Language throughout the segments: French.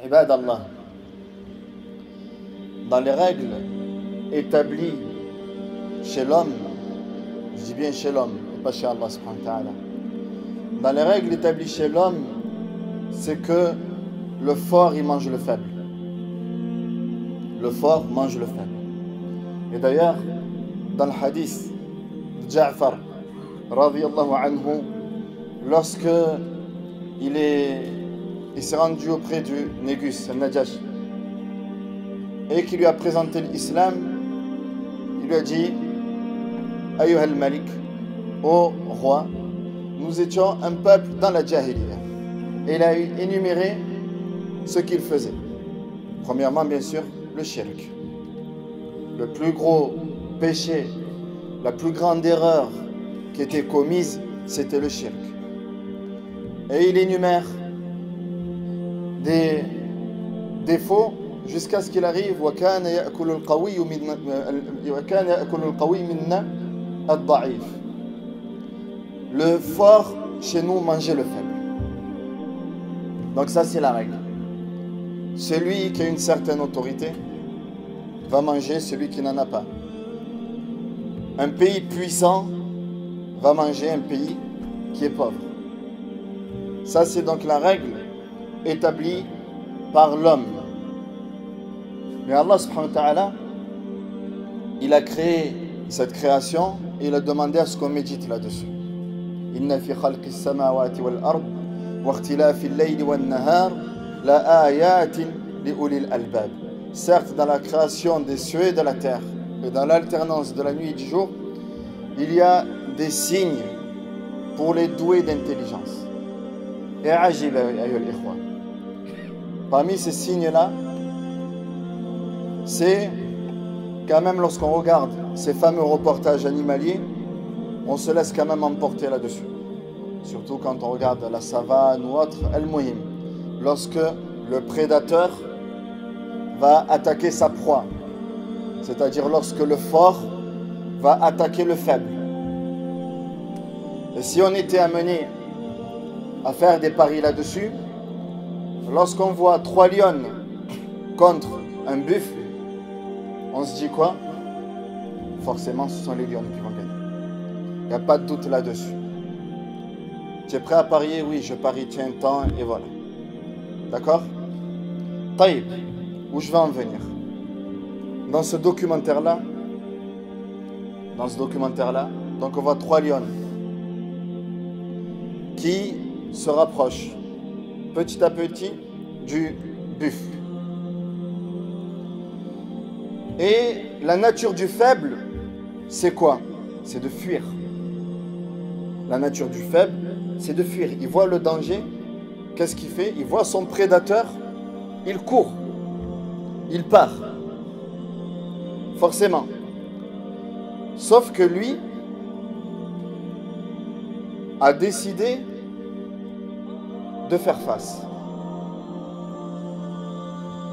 Ibad Allah, dans les règles établies chez l'homme, je dis bien chez l'homme, et pas chez Allah subhanahu wa ta'ala. Dans les règles établies chez l'homme, c'est que le fort il mange le faible. Le fort mange le faible. Et d'ailleurs, dans le hadith de Ja'far, radiyallahu anhu, lorsque il s'est rendu auprès du Négus, al-Najash, et qui lui a présenté l'islam, il lui a dit: Ayyuha al-Malik, ô roi, nous étions un peuple dans la Jahiliya. Et il a énuméré ce qu'il faisait. Premièrement, bien sûr, le shirk. Le plus gros péché, la plus grande erreur qui était commise, c'était le shirk. Et il énumère des défauts jusqu'à ce qu'il arrive وَكَانَ يَأْكُلُ الْقَوِيُّ مِنَّا الضَّعِيفِ. Le fort chez nous mangeait le faible. Donc ça c'est la règle. Celui qui a une certaine autorité va manger celui qui n'en a pas. Un pays puissant va manger un pays qui est pauvre. Ça c'est donc la règle établie par l'homme. Mais Allah subhanahu wa ta'ala, il a créé cette création et il a demandé à ce qu'on médite là-dessus. Inna fi khalqis samawati wal ard wa ikhtilafi al-layli wan nahar la ayatin li ulil albab. Certes, dans la création des cieux et de la terre et dans l'alternance de la nuit et du jour, il y a des signes pour les doués d'intelligence. Et ajib ayyuhal ikhwa. Parmi ces signes-là, c'est quand même lorsqu'on regarde ces fameux reportages animaliers, on se laisse quand même emporter là-dessus. Surtout quand on regarde la savane ou autre, al-muhim. Lorsque le prédateur va attaquer sa proie, c'est-à-dire lorsque le fort va attaquer le faible. Et si on était amené à faire des paris là-dessus, lorsqu'on voit 3 lions contre un buffle, on se dit quoi? Forcément, ce sont les lions qui vont gagner. Il n'y a pas de doute là-dessus. Tu es prêt à parier? Oui, je parie, tiens temps, et voilà. D'accord? Taïb, où je vais en venir? Dans ce documentaire-là, donc on voit 3 lions qui se rapprochent petit à petit du buffle. Et la nature du faible, c'est quoi? C'est de fuir. La nature du faible, c'est de fuir. Il voit le danger, qu'est-ce qu'il fait? Il voit son prédateur, il court, il part. Forcément. Sauf que lui a décidé de faire face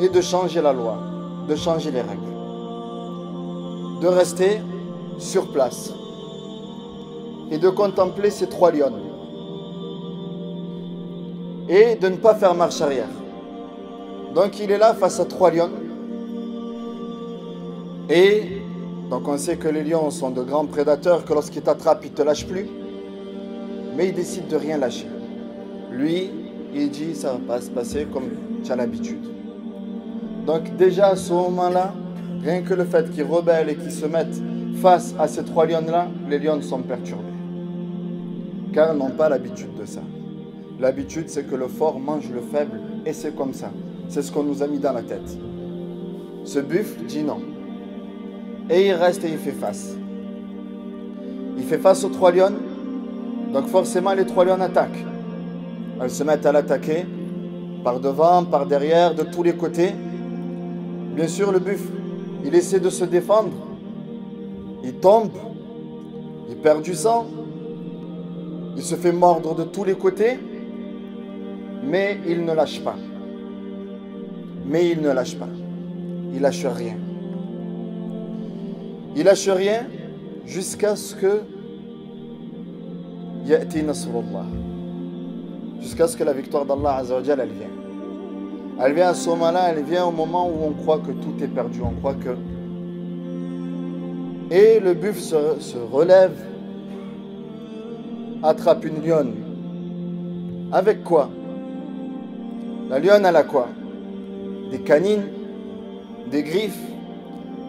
et de changer la loi, de changer les règles, de rester sur place et de contempler ces 3 lions et de ne pas faire marche arrière. Donc il est là face à 3 lions et donc on sait que les lions sont de grands prédateurs, que lorsqu'ils t'attrapent ils ne te lâchent plus, mais il décide de rien lâcher. Lui il dit ça va pas se passer comme tu as l'habitude. Donc déjà à ce moment-là, rien que le fait qu'ils rebellent et qu'ils se mettent face à ces 3 lions-là, les lions sont perturbés. Car ils n'ont pas l'habitude de ça. L'habitude, c'est que le fort mange le faible, et c'est comme ça. C'est ce qu'on nous a mis dans la tête. Ce buffle dit non. Et il reste et il fait face. Il fait face aux 3 lions, donc forcément les 3 lions attaquent. Elles se mettent à l'attaquer, par devant, par derrière, de tous les côtés. Bien sûr, le buffle, il essaie de se défendre. Il tombe, il perd du sang, il se fait mordre de tous les côtés, mais il ne lâche pas. Il lâche rien. Il lâche rien jusqu'à ce que ya'ti nasrullah, jusqu'à ce que la victoire d'Allah Azza wa Jalla elle vienne. Elle vient à ce moment-là, elle vient au moment où on croit que tout est perdu, on croit que... Et le buffle se relève, attrape une lionne. Avec quoi? La lionne, elle a quoi? Des canines, des griffes,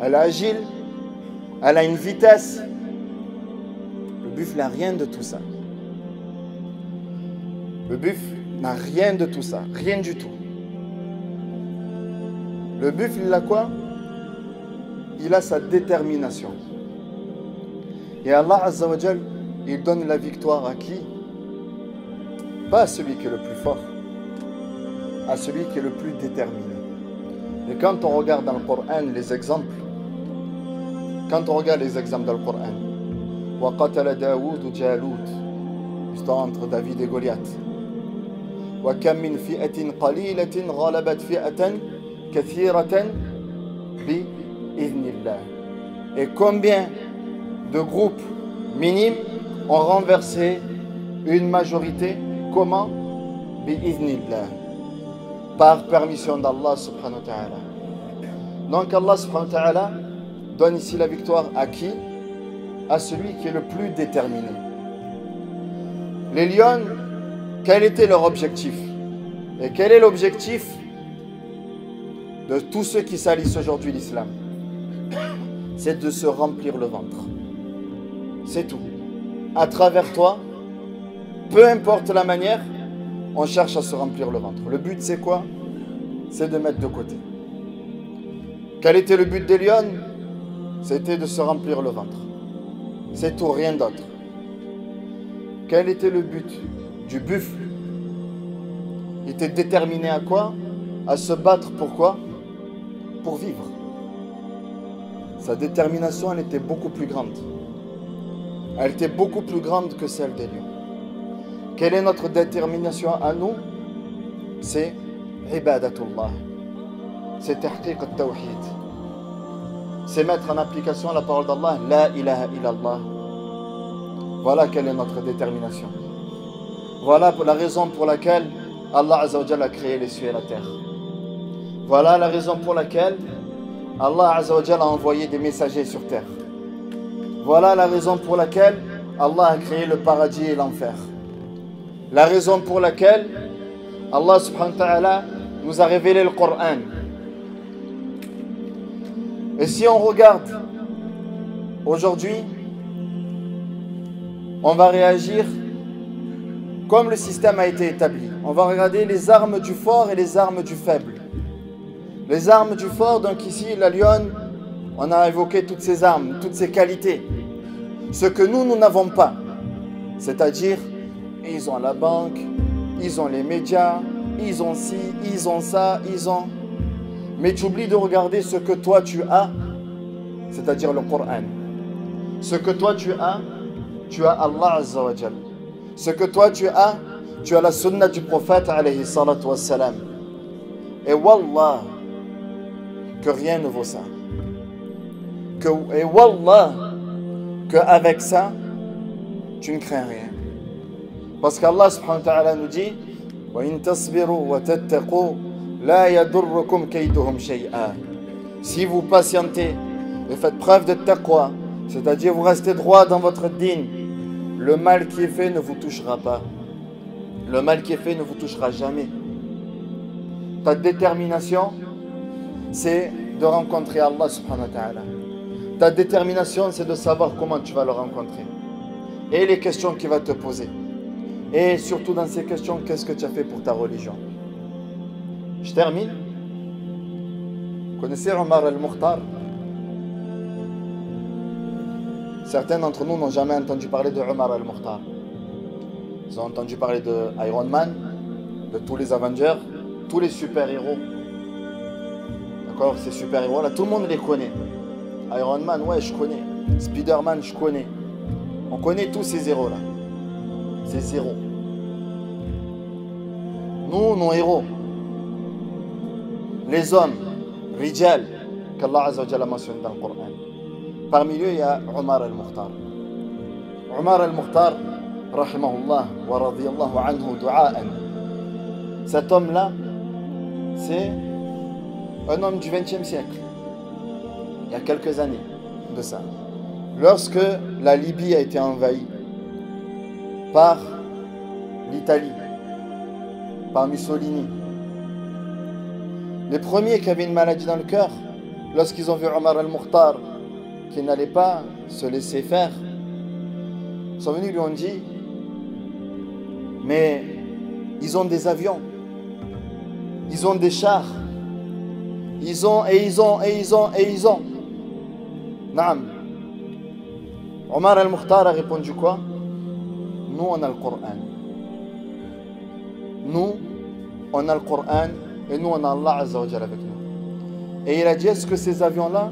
elle est agile, elle a une vitesse. Le buffle n'a rien de tout ça. Le buffle n'a rien de tout ça, rien du tout. Le buffle, il a quoi? Il a sa détermination. Et Allah Azza wa Jal, il donne la victoire à qui? Pas à celui qui est le plus fort, à celui qui est le plus déterminé. Et quand on regarde dans le Coran les exemples, quand on regarde les exemples dans le Coran, وَقَتَلَ دَاوُودُ جَالُوتَ, juste entre David et Goliath. وَكَمْ مِنْ فِئَةٍ قَلِيلَةٍ غَلَبَتْ فِئَةً كَثِيرَةً بِإِذْنِ اللَّهِ. Et combien de groupes minimes ont renversé une majorité? Comment? Bi-idhnillah. Par permission d'Allah subhanahu wa ta'ala. Donc Allah subhanahu wa ta'ala donne ici la victoire à qui? À celui qui est le plus déterminé. Les lions, quel était leur objectif? Et quel est l'objectif de tous ceux qui salissent aujourd'hui l'islam? C'est de se remplir le ventre. C'est tout. À travers toi, peu importe la manière, on cherche à se remplir le ventre. Le but, c'est quoi? C'est de mettre de côté. Quel était le but des lions? C'était de se remplir le ventre. C'est tout, rien d'autre. Quel était le but du buffle? Il était déterminé à quoi? À se battre. Pourquoi? Pour vivre. Sa détermination, elle était beaucoup plus grande. Elle était beaucoup plus grande que celle des lions. Quelle est notre détermination à nous? C'est ibadatullah. C'est tahqiq al-tawhid. C'est mettre en application la parole d'Allah, la ilaha illallah. Voilà quelle est notre détermination. Voilà la raison pour laquelle Allah Azza wa Jalla a créé les cieux et la terre. Voilà la raison pour laquelle Allah Azza wa Jalla a envoyé des messagers sur terre. Voilà la raison pour laquelle Allah a créé le paradis et l'enfer. La raison pour laquelle Allah subhanahu wa ta'ala nous a révélé le Coran. Et si on regarde aujourd'hui, on va réagir comme le système a été établi. On va regarder les armes du fort et les armes du faible. Les armes du fort, donc ici la lionne, on a évoqué toutes ces armes, toutes ces qualités. Ce que nous n'avons pas, c'est-à-dire ils ont la banque, ils ont les médias, ils ont ci, ils ont ça, ils ont... Mais tu oublies de regarder ce que toi tu as, c'est-à-dire le Coran. Ce que toi tu as Allah Azza wa Jal. Ce que toi tu as la sunna du prophète alayhi salatu wassalam. Et wallah, que rien ne vaut ça. Et wallah, qu'avec ça, tu ne crains rien. Parce qu'Allah subhanahu wa ta'ala nous dit وَإِن تَصْبِرُوا وَتَتَّقُوا لَا يَضُرُّكُمْ كَيْدُهُمْ شَيْئًا. Si vous patientez et faites preuve de taqwa, c'est-à-dire vous restez droit dans votre dîn, le mal qui est fait ne vous touchera pas. Le mal qui est fait ne vous touchera jamais. Ta détermination, c'est de rencontrer Allah subhanahu wa ta'ala. Ta détermination, c'est de savoir comment tu vas le rencontrer. Et les questions qu'il va te poser. Et surtout dans ces questions, qu'est-ce que tu as fait pour ta religion? Je termine. Vous connaissez Omar al-Mukhtar? Certains d'entre nous n'ont jamais entendu parler de Omar al-Mukhtar. Ils ont entendu parler de Iron Man, de tous les Avengers, tous les super-héros. D'accord? Ces super-héros-là, tout le monde les connaît. Iron Man, ouais, je connais. Spider-Man, je connais. On connaît tous ces héros-là. Ces héros. Nous, nos héros. Les hommes, Rijal, qu'Allah Azza wa Jalla mentionne dans le Coran. Parmi eux, il y a Omar al-Mukhtar. Omar al-Mukhtar, rahimahullah, wa radiyallahu anhu du'a'an. Cet homme-là, c'est un homme du XXe siècle, il y a quelques années de ça. Lorsque la Libye a été envahie par l'Italie, par Mussolini, les premiers qui avaient une maladie dans le cœur, lorsqu'ils ont vu Omar al-Mukhtar qui n'allait pas se laisser faire, sont venus lui ont dit: mais ils ont des avions, ils ont des chars, ils ont. Naam. Omar al-Mukhtar a répondu quoi? Nous on a le Coran. Nous on a le Coran et nous on a Allah Azza wa Jalla avec nous. Et il a dit: est-ce que ces avions-là,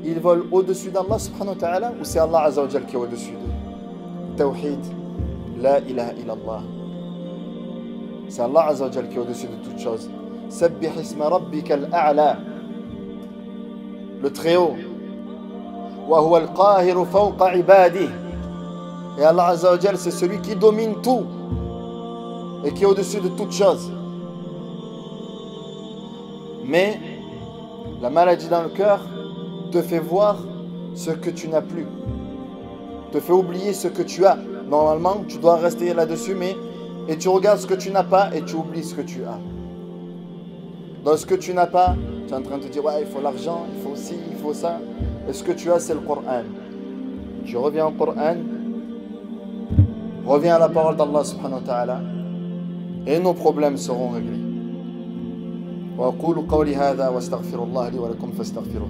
ils volent au-dessus d'Allah subhanahu wa ta'ala, ou c'est Allah Azza wa Jalla qui est au-dessus d'eux? Tawhid, la ilaha illallah. C'est Allah Azza wa Jalla qui est au-dessus de toutes choses. Sabbih isma rabbika al-a'la, le Très-Haut. Wa huwa al-qahiru fawqa ibadihi. Et Allah Azza wa Jalla, c'est celui qui domine tout et qui est au-dessus de toutes choses. Mais la maladie dans le cœur te fait voir ce que tu n'as plus, te fait oublier ce que tu as. Normalement, tu dois rester là-dessus, et tu regardes ce que tu n'as pas et tu oublies ce que tu as. Dans ce que tu n'as pas, tu es en train de te dire: ouais, il faut l'argent, il faut ci, il faut ça. Et ce que tu as, c'est le Coran. Tu reviens au Coran, reviens à la parole d'Allah subhanahu wa ta'ala, et nos problèmes seront réglés. وأقول قولي هذا واستغفر الله لي ولكم فاستغفروه.